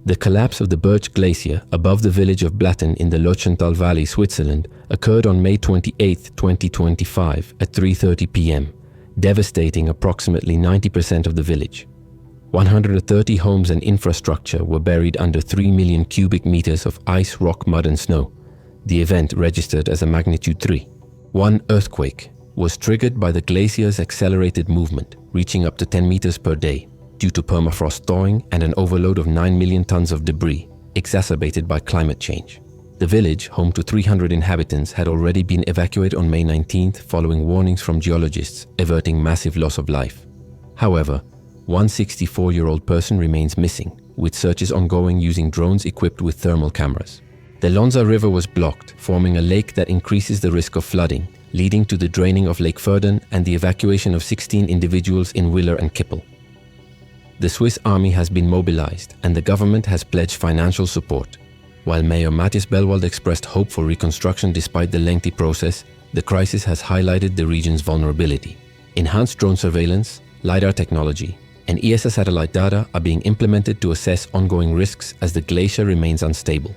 The collapse of the Birch Glacier above the village of Blatten in the Lötschental Valley, Switzerland, occurred on May 28, 2025 at 3:30 p.m., devastating approximately 90% of the village. 130 homes and infrastructure were buried under 3 million cubic meters of ice, rock, mud and snow. The event registered as a magnitude 3. One earthquake was triggered by the glacier's accelerated movement, reaching up to 10 meters per day, due to permafrost thawing and an overload of 9 million tons of debris, exacerbated by climate change. The village, home to 300 inhabitants, had already been evacuated on May 19th following warnings from geologists, averting massive loss of life. However, one 64-year-old person remains missing, with searches ongoing using drones equipped with thermal cameras. The Lonza River was blocked, forming a lake that increases the risk of flooding, leading to the draining of Lake Verdun and the evacuation of 16 individuals in Willer and Kippel. The Swiss army has been mobilized and the government has pledged financial support. While Mayor Matthias Bellwald expressed hope for reconstruction despite the lengthy process, the crisis has highlighted the region's vulnerability. Enhanced drone surveillance, LiDAR technology, and ESA satellite data are being implemented to assess ongoing risks as the glacier remains unstable.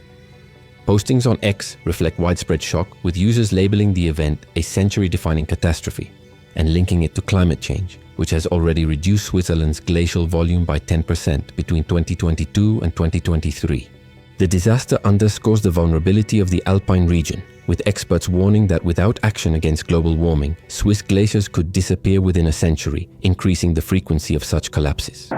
Postings on X reflect widespread shock, with users labeling the event a century-defining catastrophe and linking it to climate change, which has already reduced Switzerland's glacial volume by 10% between 2022 and 2023. The disaster underscores the vulnerability of the Alpine region, with experts warning that without action against global warming, Swiss glaciers could disappear within a century, increasing the frequency of such collapses.